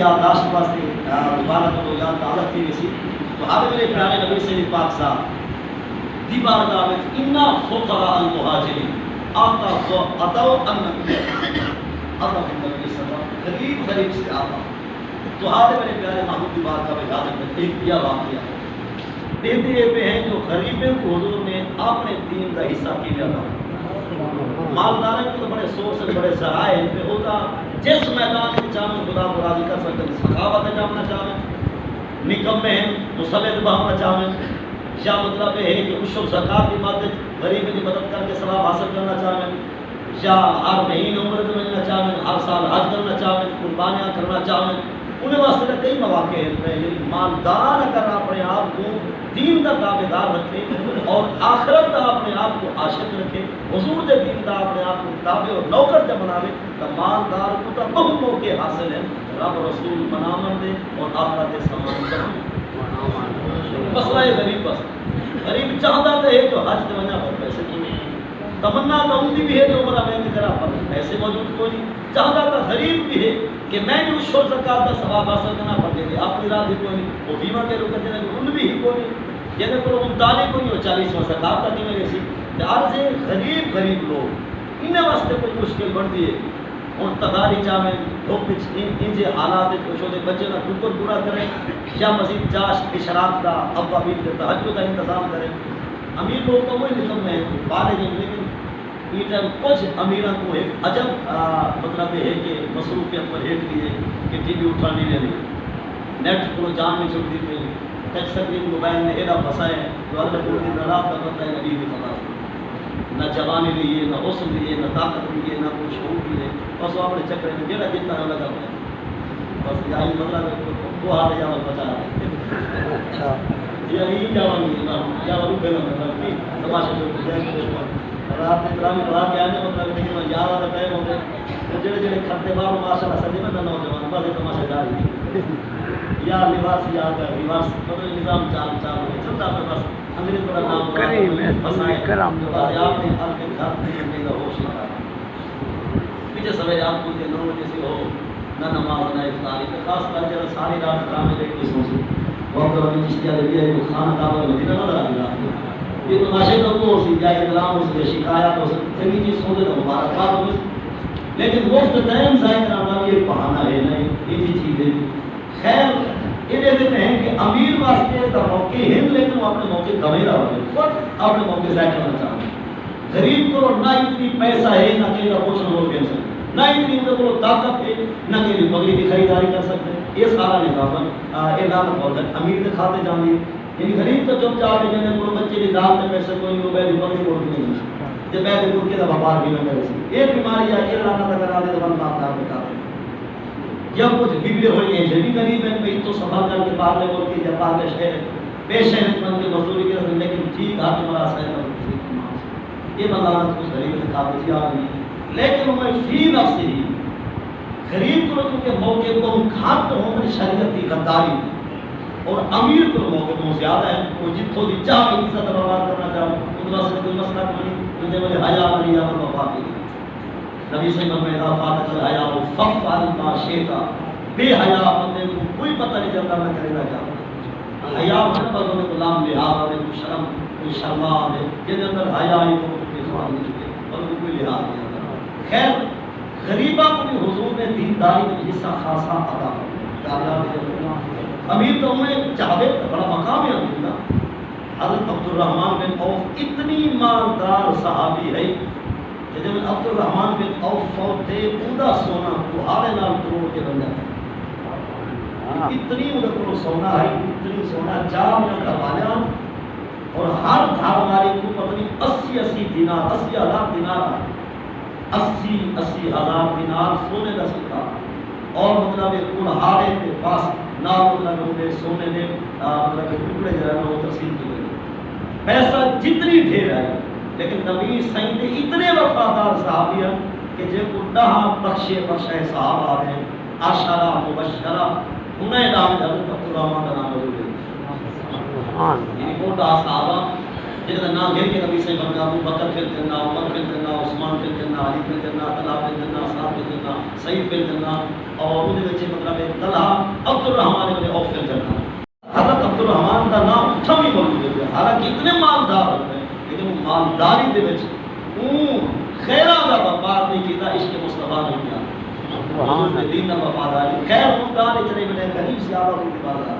یادداشت واسطے دوبارہ تو یاد تعلق تھی ویسی تو آج میرے پیارے نبی سید پاک صاحب دی بارگاہ میں انا فقراء المہاجرین آتا تو اتو النبی اللہ النبی صلی اللہ غریب غریب سے آتا تو آج میرے پیارے محمود دی بارگاہ میں یاد رکھتے ایک کیا واقعہ دیتے یہ پہ ہیں جو غریبیں کو حضور نے اپنے دین کا حصہ کیا تھا مالداروں کو تو بڑے سورس بڑے ذرائع ان پہ ہوتا جس میدان میں چاہیں خدا کو راضی کر سکتے ہیں سخاوت میں جامنا چاہیں نکم میں ہیں مسلط بہانا چاہیں یا مطلب ہے کہ عشر زکات کی مدد غریب کی مدد کر کے ثواب حاصل کرنا چاہیں یا ہر مہینے عمر میں ملنا چاہیں ہر سال حج کرنا چاہیں قربانیاں کرنا چاہیں انہیں واسطے کئی مواقع ہیں یعنی مالدار اگر اپنے آپ کو دین کا تابع دار رکھے اور آخرت کا اپنے آپ کو عاشق رکھے حضور دے دین کا اپنے آپ کو تابع اور نوکر جب بناوے تو مالدار کو تو بہت موقع حاصل ہیں رب رسول منامن دے اور آخرت سامان کریں مسئلہ ہے غریب بس غریب چاہتا تو ہے جو حج کے وجہ پر پیسے کی تمنا تو ان بھی ہے جو عمرہ میں کی طرح پر پیسے موجود کوئی چاہتا تھا غریب بھی ہے کہ میں جو شور زکات کا ثواب حاصل کرنا پڑے گی اپنی رات بھی کوئی وہ بیمہ کے روکتے ہیں ان بھی ہی کوئی جنہیں کو 39 کوئی 40 زکات تک میرے سی آج سے غریب لوگ انہیں واسطے کوئی مشکل بڑھتی ہے اور تداری چاہیں لوگ ان سے حالات خوش ہوتے بچے کا ٹکر پورا کریں یا مزید چاش اشراق کا ابا بھی تہجد کا انتظام کریں امیر لوگ کا وہی نکم ہے بارے نہیں لیکن یہ ٹائم کچھ امیروں کو ایک عجب مطلب ہے کہ مصروفیت پر ہیٹ لیے کہ ٹی وی اٹھا نہیں لے نیٹ کو جان میں چھوڑ دی پہ ٹچ سکرین موبائل میں ایڈا پھنسائے جو اللہ کو دن رات کا پتہ ہے نبی بھی پتا نہ جوانی لیے نہ حسن لیے نہ طاقت لیے نہ کوئی شعور لیے بس وہ اپنے چکر میں جیڑا جتنا ہے لگا ہوا ہے بس یہی مطلب ہے وہ حال جاول بچا رہا ہے یہی جاول جاول پہ مطلب کہ تماشا جو رات میں تراویح پڑھا کے آنے مطلب کہ میں یاد آ رہا ہے وہ جڑے کھڑتے باہر ماشاءاللہ سجے میں نوجوان بس تماشا جاری یا لباس یا لباس مطلب نظام چال چلتا ہے بس انگریز بڑا نام کرام آپ نے حال کے گھر میں کا ہوش لگا پیچھے سویرے آپ کو 9 بجے سے ہو نہ نماز نہ افطاری خاص کر کے ساری رات ڈرامے دیکھ کے سوچے وقت والی چشتیہ لگی ہے وہ کھانا کعبہ مدینہ نہ لگا یہ تو ناشے کا وہ سی یا اکرام ہو سکے شکایات ہو سکے کئی چیز سوچے تو مبارکباد ہو لیکن وقت ٹائم ضائع کرانا بھی ایک بہانہ ہے نہیں یہ چیز ہے خیر یہ دیتے ہیں کہ امیر واسطے کا موقع ہے لیکن وہ اپنے موقع گوے رہا ہوگا اپنے موقع ضائع کرنا چاہتے ہیں غریب کو نہ اتنی پیسہ ہے نہ کہیں کا پوچھنا ہو کر سکتے نہ اتنی ان کو طاقت ہے نہ کہیں بکری کی خریداری کر سکتے یہ سارا نظام یہ لانت بہت ہے امیر کے کھاتے جانے یعنی غریب تو چپ چاپ ہے جنہیں کو بچے کی دال میں پیسے کوئی نہیں ہو بیدی بکری کوڑ نہیں جب بیدی کوڑ کے دا بپار بھی نہ کرے سی یہ بیماری ہے یہ لانت اگر آنے تو بند آپ میں کھاتے جب کچھ بگڑے ہوئی ہیں جبھی غریب ہیں میں تو سنبھال کر کے باہر لے بول کے جب باہر شہر بے شہرت بن کے مزدوری کے رسل لیکن ٹھیک ہاتھ مرا سہر یہ بندانت کچھ غریب نے کھا بچی آگئی لیکن میں فی نفس ہی غریب کو کیونکہ موقع کو گھاٹ ہونے شریعت کی غداری اور امیر کو موقع کو زیادہ ہے وہ جتوں دی چاہ کی عزت برباد کرنا چاہو ان واسطے کوئی مسئلہ نہیں ان دے والے حیا والی یا وفا کی نبی صلی اللہ علیہ وسلم فاتح الحیا ففعل ما شئت بے حیا بندے کو کوئی پتہ نہیں چلتا میں کرے گا کیا حیا مطلب بندے کو لام لحاظ ہے کوئی شرم کوئی شرما ہے جس اندر حیا ہی کو کوئی سوال نہیں ہے اور کوئی لحاظ نہیں خیر غریبہ کو بھی حضور نے دینداری کا حصہ خاصا عطا فرمایا امیر تو انہیں چاہے بڑا مقام ہے امیر کا حضرت عبد الرحمن بن عوف اتنی مالدار صحابی ہے کہ جب عبد الرحمن بن عوف فوت تھے پورا سونا بہارے نال کروڑ کے بن جاتا اتنی ان کو سونا ہے اتنی سونا 4 منٹ کا والا اور ہر دھار ماری کو پتہ نہیں 80 دینار 80,000 دینار 80,000 دینار سونے کا سکہ اور مطلب کڑہارے کے پاس نام لگے سونے نے مطلب ٹکڑے جو ہے وہ تقسیم کیے پیسہ جتنی ڈھیر ہے لیکن نبی سائیں اتنے وفادار صحابی ہیں کہ جو کڈہاں بخشے صحابہ آ رہے ہیں عشرہ مبشرہ انہیں نام حضرت عبد الرحمن کا نام موجود ہے یعنی کوٹا صحابہ جنہیں نام گھر کے نبی سے بنگا ابو بکر فی الجنہ، عمر فی الجنہ، عثمان فی الجنہ، علی فی الجنہ، طلحہ فی الجنہ، سعد فی الجنہ، سعید فی الجنہ، اور وہ مطلب طلحہ عبد الرحمن بن عوف فی الجنہ. حضرت عبد الرحمن کا نام اٹھا بھی موجود ہے، حالانکہ اتنے مالدار ہوتے ہیں لیکن وہ مالداری دے وچ خیرہ کا وفاد نہیں کیتا، عشق مصطفیٰ نہیں کیا. حضور دے دین کا وفاداری خیر خدا نے چلے بڑے قریب سے آبا کو وفادار.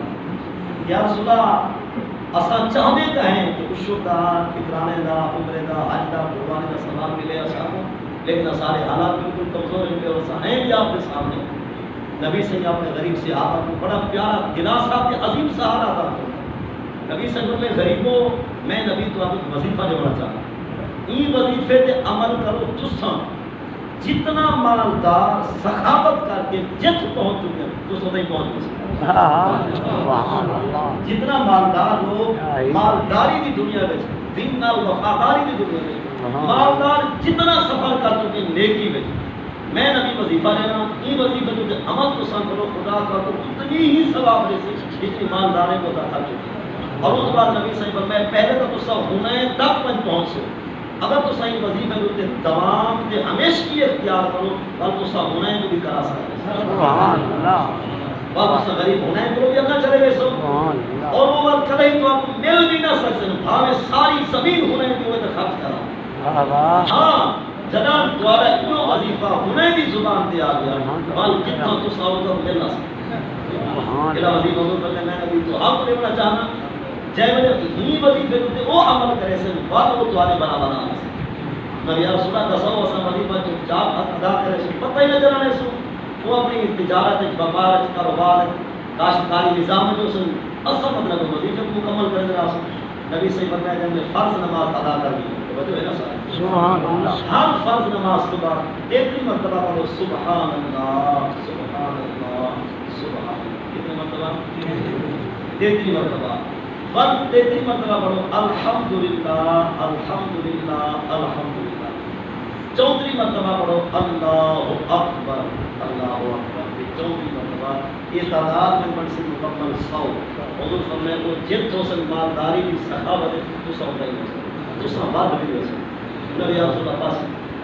یا رسول اللہ اساں چاہتے کہیں کہ عشق دا، فکرانے دا، عمرے دا، حج دا، قربانی دا سامان ملے اساں کو، لیکن سارے حالات بالکل کمزور ہیں اور اساں ہیں بھی آپ کے سامنے. نبی سے اپنے غریب صحابہ کو بڑا پیارا گناسا کے عظیم سہارا تھا. نبی سے میں غریبوں میں نبی تو آپ کو وظیفہ دینا چاہتا ہوں. این وظیفے تے عمل کرو تساں جتنا مالدار سخاوت کر کے جت پہنچ چکے تو نہیں پہنچ سکتے. جتنا مالدار لوگ مالداری کی دنیا میں دین نال وفاداری کی دنیا میں مالدار جتنا سفر کر چکے نیکی میں میں نبی وظیفہ لینا یہ وظیفہ جو عمل تو سن کرو خدا کا تو اتنی ہی ثواب دے سے جتنی مالداریں کو عطا کر چکے. اور اس بعد نبی صلی اللہ علیہ وسلم پہلے تو تسا ہونے تک پہنچ سو اگر تو صحیح وظیفے ہوتے تمام تے ہمیشہ اختیار کرو بل تو سا ہونے بھی کرا سکتے. سبحان اللہ. بل تو غریب ہونے کو بھی اکا چلے گئے سو اور وہ بات کبھی تو آپ مل بھی نہ سکتے بھاوے ساری زمین ہونے کی ہوئے تو خرچ کرا. ہاں جناب دوارا اتنا وظیفہ ہونے بھی زبان دے آ گیا بل کتنا تو سا ہوگا مل نہ سکتے. کلا وظیفہ ہوگا کہ میں نبی تو آپ کو دیکھنا چاہنا جائے میں ہی وظیفے ہوتے وہ عمل کرے سے بعد وہ دوارے بنا نبی رسول اللہ دسو اسا وظیفہ جو جاب ادا کرے سے پتہ ہی نہ چلنے سو وہ اپنی تجارت وپار کاروبار کاشتکاری نظام جو سن اصل مطلب وظیفے کو مکمل کرنے رہا سو. نبی صحیح فرمایا جب نے فرض نماز ادا کر دی تو بتو ہے نا سبحان اللہ. ہر فرض نماز صبح 33 مرتبہ پڑھو سبحان اللہ سبحان اللہ سبحان اللہ. کتنے مرتبہ 33 مرتبہ. فرض 33 مرتبہ پڑھو الحمدللہ الحمدللہ الحمدللہ. 34 مرتبہ پڑھو اللہ اکبر اللہ اکبر. 34 مرتبہ. یہ تعداد میں بڑھ سے مکمل 100. حضور فرمائے کو جت ہو سن مالداری کی سخاوت تو سو نہیں ہو سکتا تو سو بات بھی ہو سکتا. نبی رسول اللہ پاس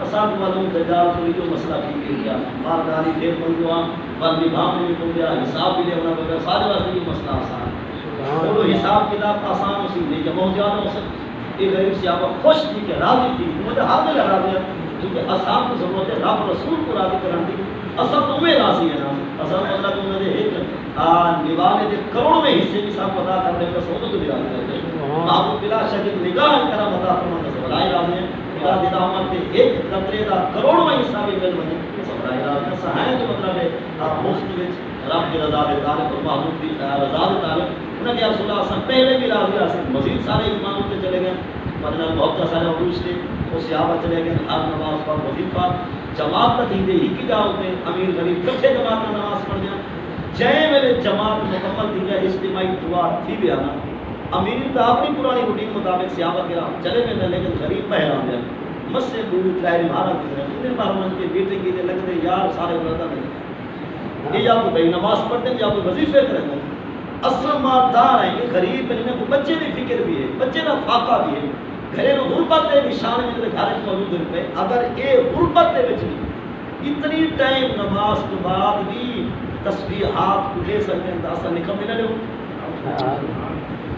اساد والوں دجال کو جو مسئلہ ٹھیک کیا مالداری دیر بن گیا بل نظام نہیں بن گیا حساب بھی لینا پڑ گیا سارے واسطے یہ مسئلہ آسان ہے. وہ حساب کتاب آسان اسی نہیں کہ بہت زیادہ ہو سکتا. یہ غریب سے آپ خوش تھی کہ راضی تھی مجھے ہاتھ میں لگا دیا کیونکہ اصحاب کو ضرورت ہے رب رسول کو راضی کرنے کی. اصل تو میں راضی ہے نا اصل مطلب تو میں نے ایک نبھانے کے کروڑوں میں حصے بھی صاحب پتا کرنے کا سو تو بھی راضی کرتے ہیں. آپ کو بلا شک نگاہ کرا بتا فرماتا سبرائے راضی ہیں بلا دیتا عمر کے ایک قطرے کا کروڑوں میں حصہ بھی مل بنے سبرائے راضی ہیں. سہائیں جو مطلب ہے آپ مفت میں رب کی رضا دے طالب اور محمود کی رضا دے طالب انہوں نے رسول اللہ صلی پہلے بھی راضی حاصل مزید سارے ایمان ہوتے چلے گئے مدینہ بہت سارے عروج تھے وہ صحابہ چلے گئے ہر نماز پر وظیفہ جماعت کا تھی ہی کی جاؤ پہ امیر غریب کٹھے جماعت میں نماز پڑھ گیا جے میرے جماعت مکمل تھی گیا اجتماعی دعا تھی بھی آنا امیر تو اپنی پرانی روٹین مطابق صحابہ کے چلے گئے لیکن غریب پہلا دیا مس سے بوڑھی تلائے مارا انہیں بارمان کے بیٹے کی لگتے یار سارے بردا نہیں یہ یا تو بھائی نماز پڑھتے ہیں یا تو وظیفے کریں گے اصل مالدار ہیں یہ غریب ہیں انہیں کو بچے کی فکر بھی ہے بچے کا فاقہ بھی ہے گھریلو غربت کے نشان میں گھر موجود ہیں پہ اگر یہ غربت کے بچ اتنی ٹائم نماز کے بعد بھی تسبیحات کو لے سکتے ہیں تو اصل نکم نہیں لے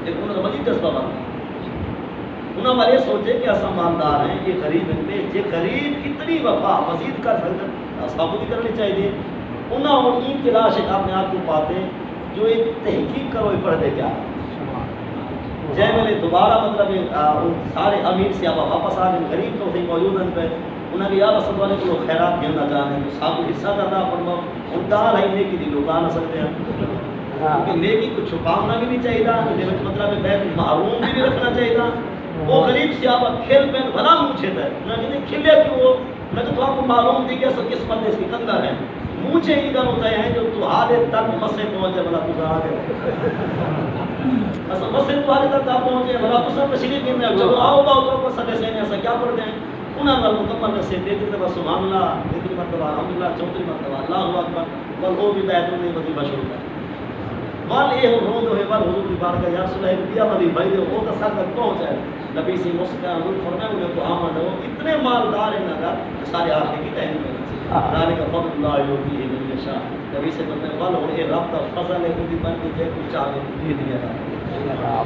ایک انہوں نے مزید جذبہ بات انہوں نے سوچے کہ اصل مالدار ہیں یہ غریب ہیں پہ یہ غریب اتنی وفا مزید کر سکتے اصحابوں بھی کرنی چاہیے انہوں نے این تلاش ایک اپنے آپ کو پاتے جو ایک تحقیق کرو پڑھ دے کیا جے میں نے دوبارہ مطلب سارے امیر سے واپس آ گئے غریب تو صحیح موجود ہیں پہ انہوں نے یا رسول اللہ کو خیرات گرنا چاہتے ہیں تو صاحب حصہ زیادہ فرماؤ ان دار ہے نیکی دی لوگ آ نہ سکتے ہیں کیونکہ نیکی کو چھپانا بھی نہیں چاہیے مطلب بیت معروم بھی نہیں رکھنا چاہیے وہ غریب سے آپ کھیل پہن بھلا مونچھے تھا انہوں نے کھلے کیوں میں تو آپ کو معلوم دی کہ سب قسمت اس کے اندر ہے مونچھے ہی گن ہوتا ہے جو تو آدھے تک مسے پہنچے بلا تو آ گئے اصل مسجد والے تک آپ پہنچے بلا تو سب تشریف کرنے چلو آؤ باؤ تو سب ایسے ایسا کیا پڑھتے ہیں انہوں نے مکمل سے دیکھتے تھے سبحان اللہ دیکھتے مرتبہ الحمدللہ 34 مرتبہ اللہ اکبر بل وہ بھی بیت میں وظیفہ شروع کر وال یہ رو دو ہے وال حضور کی بارگاہ یا رسول اللہ دیا والی بھائی دے وہ تو سر تک پہنچ جائے نبی سے مسکا حضور فرمائے انہیں تو آمد ہو اتنے مالدار ہیں نگر سارے آخر کی تہن میں ذالک فضل اللہ یؤتیہ من یشاء نبی سے فرمائے وال اور یہ رب کا فضل ہے خودی پر کہ جے کچھ چاہے یہ دنیا کا